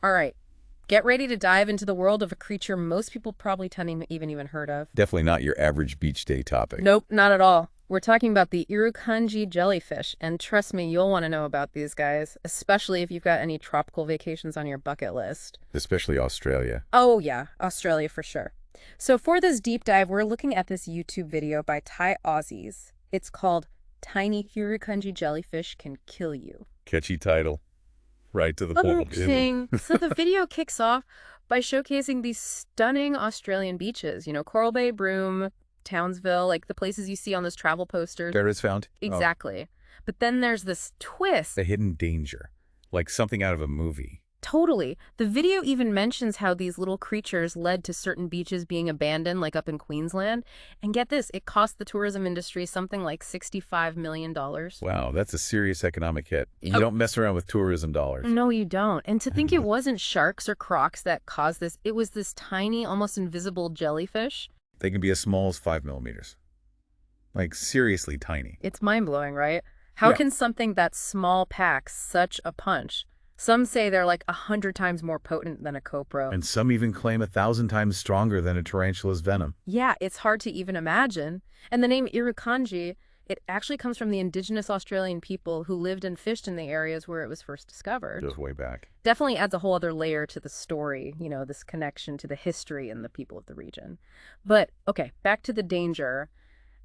All right, get ready to dive into the world of a creature most people probably haven't even heard of. Definitely not your average beach day topic. Nope, not at all. We're talking about the Irukandji jellyfish, and trust me, you'll want to know about these guys, especially if you've got any tropical vacations on your bucket list. Especially Australia. Oh yeah, Australia for sure. So for this deep dive, we're looking at this YouTube video by Thai Aussies. It's called Tiny Irukandji Jellyfish Can Kill You. Catchy title. Right to the point. So the video kicks off by showcasing these stunning Australian beaches, Coral Bay, Broome, Townsville, like the places you see on those travel posters. There is found. Exactly. But then there's this twist. The hidden danger. Like something out of a movie. Totally. The video even mentions how these little creatures led to certain beaches being abandoned, like up in Queensland. And get this, it cost the tourism industry something like $65 million. Wow, that's a serious economic hit. You don't mess around with tourism dollars. No, you don't. And to think it wasn't sharks or crocs that caused this, it was this tiny, almost invisible jellyfish. They can be as small as 5 millimeters. Like, seriously tiny. It's mind-blowing, right? How Yeah. can something that small pack such a punch? Some say they're like 100 times more potent than a copro. And some even claim 1,000 times stronger than a tarantula's venom. Yeah, it's hard to even imagine. And the name Irukandji, it actually comes from the indigenous Australian people who lived and fished in the areas where it was first discovered. Goes way back. Definitely adds a whole other layer to the story, this connection to the history and the people of the region. But, okay, back to the danger.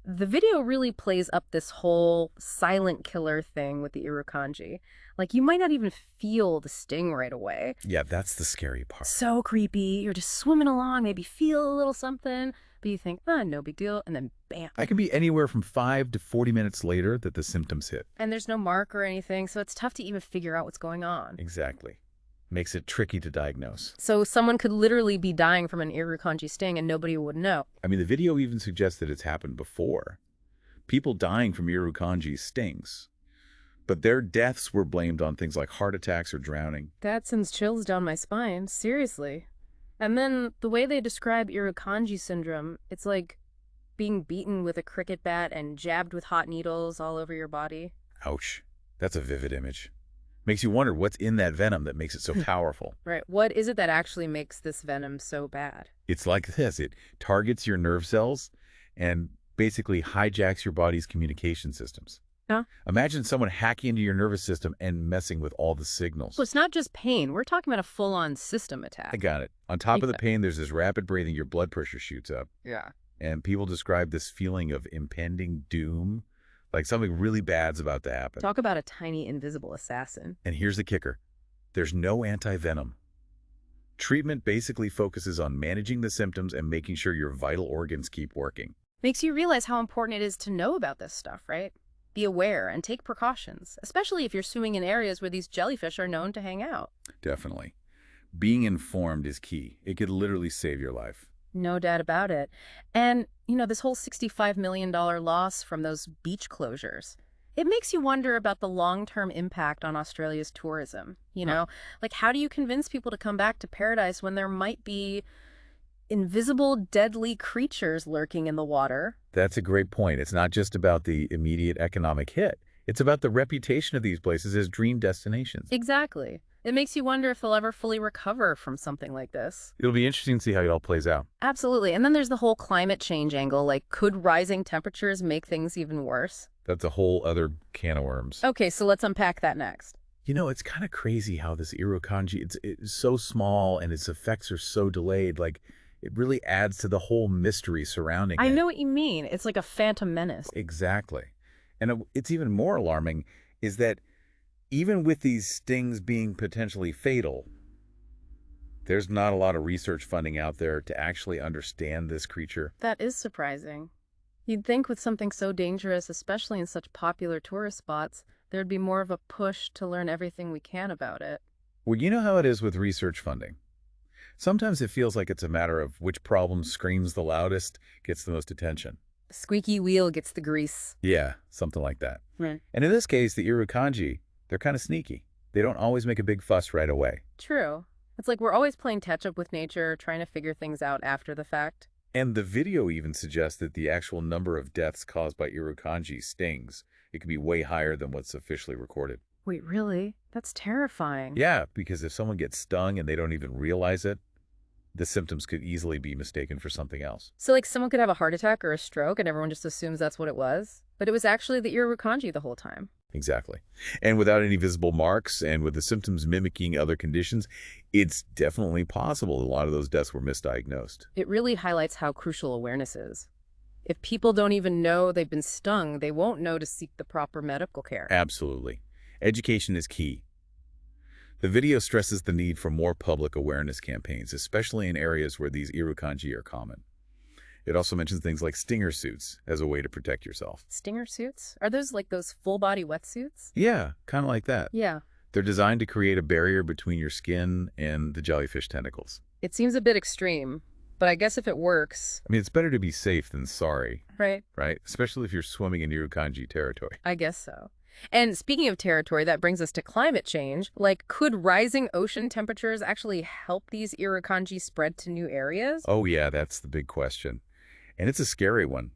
The video really plays up this whole silent killer thing with the Irukandji. Like, you might not even feel the sting right away. Yeah, that's the scary part. So creepy. You're just swimming along, maybe feel a little something, but you think, no big deal, and then bam. It can be anywhere from 5 to 40 minutes later that the symptoms hit. And there's no mark or anything, so it's tough to even figure out what's going on. Exactly. Makes it tricky to diagnose. So someone could literally be dying from an Irukandji sting and nobody would know. I mean, the video even suggests that it's happened before. People dying from Irukandji stings. But their deaths were blamed on things like heart attacks or drowning. That sends chills down my spine, seriously. And then the way they describe Irukandji syndrome, it's like being beaten with a cricket bat and jabbed with hot needles all over your body. Ouch. That's a vivid image. Makes you wonder what's in that venom that makes it so powerful. Right. What is it that actually makes this venom so bad? It's like this. It targets your nerve cells and basically hijacks your body's communication systems. Huh? Imagine someone hacking into your nervous system and messing with all the signals. So it's not just pain. We're talking about a full-on system attack. I got it. On top of the pain, there's this rapid breathing. Your blood pressure shoots up. Yeah. And people describe this feeling of impending doom, like something really bad's about to happen. Talk about a tiny invisible assassin. And here's the kicker. There's no anti-venom. Treatment basically focuses on managing the symptoms and making sure your vital organs keep working. Makes you realize how important it is to know about this stuff, right? Be aware and take precautions, especially if you're swimming in areas where these jellyfish are known to hang out. Definitely. Being informed is key. It could literally save your life. No doubt about it. And, this whole $65 million loss from those beach closures, it makes you wonder about the long-term impact on Australia's tourism. Like, how do you convince people to come back to paradise when there might be invisible, deadly creatures lurking in the water? That's a great point. It's not just about the immediate economic hit. It's about the reputation of these places as dream destinations. Exactly. It makes you wonder if they'll ever fully recover from something like this. It'll be interesting to see how it all plays out. Absolutely. And then there's the whole climate change angle. Like, could rising temperatures make things even worse? That's a whole other can of worms. Okay, so let's unpack that next. It's kind of crazy how this Irukandji, it's so small and its effects are so delayed. Like, it really adds to the whole mystery surrounding it. I know what you mean. It's like a phantom menace. Exactly. And it's even more alarming is that even with these stings being potentially fatal, there's not a lot of research funding out there to actually understand this creature. That is surprising. You'd think with something so dangerous, especially in such popular tourist spots, there'd be more of a push to learn everything we can about it. Well, you know how it is with research funding. Sometimes it feels like it's a matter of which problem screams the loudest, gets the most attention. The squeaky wheel gets the grease. Yeah, something like that. Right. And in this case, the Irukandji, they're kind of sneaky. They don't always make a big fuss right away. True. It's like we're always playing catch-up with nature, trying to figure things out after the fact. And the video even suggests that the actual number of deaths caused by Irukandji stings, it could be way higher than what's officially recorded. Wait, really? That's terrifying. Yeah, because if someone gets stung and they don't even realize it, the symptoms could easily be mistaken for something else. So, like, someone could have a heart attack or a stroke and everyone just assumes that's what it was? But it was actually the Irukandji the whole time. Exactly. And without any visible marks and with the symptoms mimicking other conditions, it's definitely possible a lot of those deaths were misdiagnosed. It really highlights how crucial awareness is. If people don't even know they've been stung, they won't know to seek the proper medical care. Absolutely. Education is key. The video stresses the need for more public awareness campaigns, especially in areas where these Irukandji are common. It also mentions things like stinger suits as a way to protect yourself. Stinger suits? Are those like those full-body wetsuits? Yeah, kind of like that. Yeah. They're designed to create a barrier between your skin and the jellyfish tentacles. It seems a bit extreme, but I guess if it works... I mean, it's better to be safe than sorry, Right. right? Especially if you're swimming in Irukandji territory. I guess so. And speaking of territory, that brings us to climate change. Like, could rising ocean temperatures actually help these Irukandji spread to new areas? Oh yeah, that's the big question. And it's a scary one.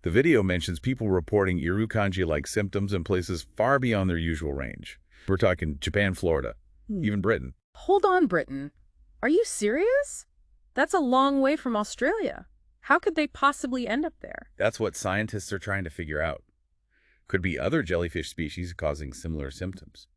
The video mentions people reporting Irukandji-like symptoms in places far beyond their usual range. We're talking Japan, Florida, even Britain. Hold on, Britain. Are you serious? That's a long way from Australia. How could they possibly end up there? That's what scientists are trying to figure out. Could be other jellyfish species causing similar symptoms.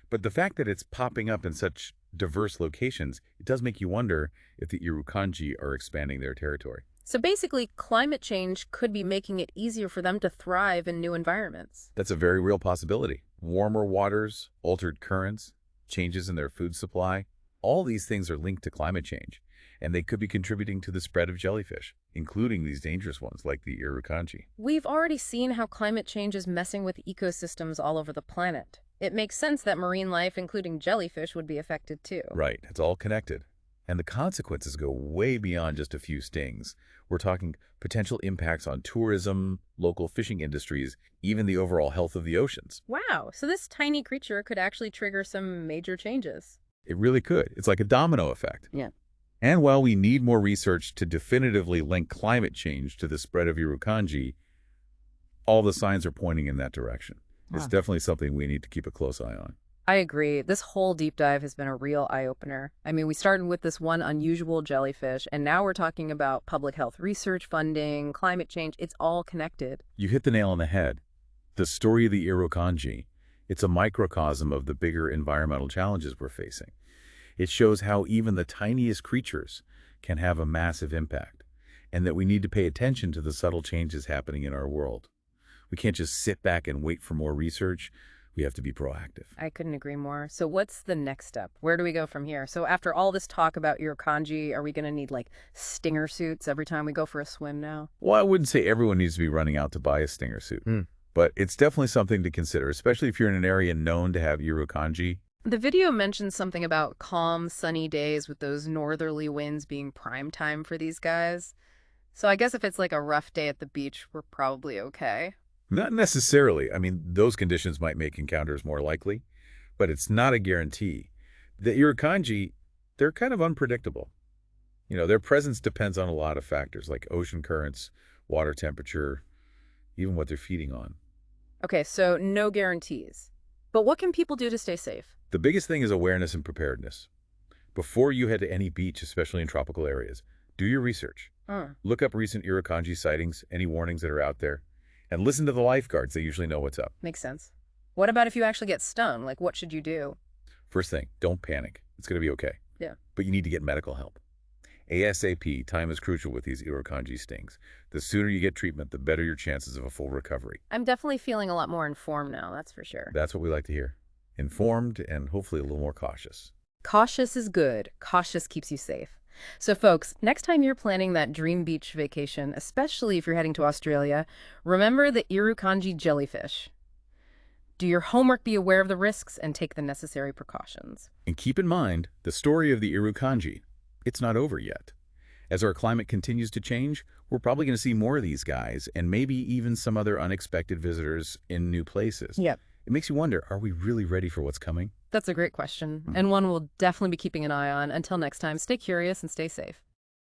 But the fact that it's popping up in such diverse locations, it does make you wonder if the Irukandji are expanding their territory. So basically, climate change could be making it easier for them to thrive in new environments. That's a very real possibility. Warmer waters, altered currents, changes in their food supply, all these things are linked to climate change, and they could be contributing to the spread of jellyfish, including these dangerous ones like the Irukandji. We've already seen how climate change is messing with ecosystems all over the planet. It makes sense that marine life, including jellyfish, would be affected too. Right, it's all connected. And the consequences go way beyond just a few stings. We're talking potential impacts on tourism, local fishing industries, even the overall health of the oceans. Wow, so this tiny creature could actually trigger some major changes. It really could. It's like a domino effect. Yeah. And while we need more research to definitively link climate change to the spread of Irukandji, all the signs are pointing in that direction. It's definitely something we need to keep a close eye on. I agree. This whole deep dive has been a real eye-opener. I mean, we started with this one unusual jellyfish, and now we're talking about public health research funding, climate change. It's all connected. You hit the nail on the head. The story of the Irukandji, it's a microcosm of the bigger environmental challenges we're facing. It shows how even the tiniest creatures can have a massive impact, and that we need to pay attention to the subtle changes happening in our world. We can't just sit back and wait for more research. We have to be proactive. I couldn't agree more. So what's the next step? Where do we go from here? So after all this talk about Irukandji, are we going to need like stinger suits every time we go for a swim now? Well, I wouldn't say everyone needs to be running out to buy a stinger suit, but it's definitely something to consider, especially if you're in an area known to have Irukandji. The video mentions something about calm, sunny days with those northerly winds being prime time for these guys. So I guess if it's like a rough day at the beach, we're probably okay. Not necessarily. I mean, those conditions might make encounters more likely, but it's not a guarantee. The Irukandji, they're kind of unpredictable. You know, their presence depends on a lot of factors like ocean currents, water temperature, even what they're feeding on. Okay, so no guarantees. But what can people do to stay safe? The biggest thing is awareness and preparedness. Before you head to any beach, especially in tropical areas, do your research. Look up recent Irukandji sightings, any warnings that are out there, and listen to the lifeguards. They usually know what's up. Makes sense. What about if you actually get stung? Like, what should you do? First thing, don't panic. It's going to be okay. Yeah. But you need to get medical help. ASAP, time is crucial with these Irukandji stings. The sooner you get treatment, the better your chances of a full recovery. I'm definitely feeling a lot more informed now, that's for sure. That's what we like to hear. Informed and hopefully a little more cautious. Cautious is good. Cautious keeps you safe. So folks, next time you're planning that dream beach vacation, especially if you're heading to Australia, remember the Irukandji jellyfish. Do your homework, be aware of the risks, and take the necessary precautions. And keep in mind, the story of the Irukandji, it's not over yet. As our climate continues to change, we're probably going to see more of these guys, and maybe even some other unexpected visitors in new places. Yep. It makes you wonder, are we really ready for what's coming? That's a great question, and one we'll definitely be keeping an eye on. Until next time, stay curious and stay safe.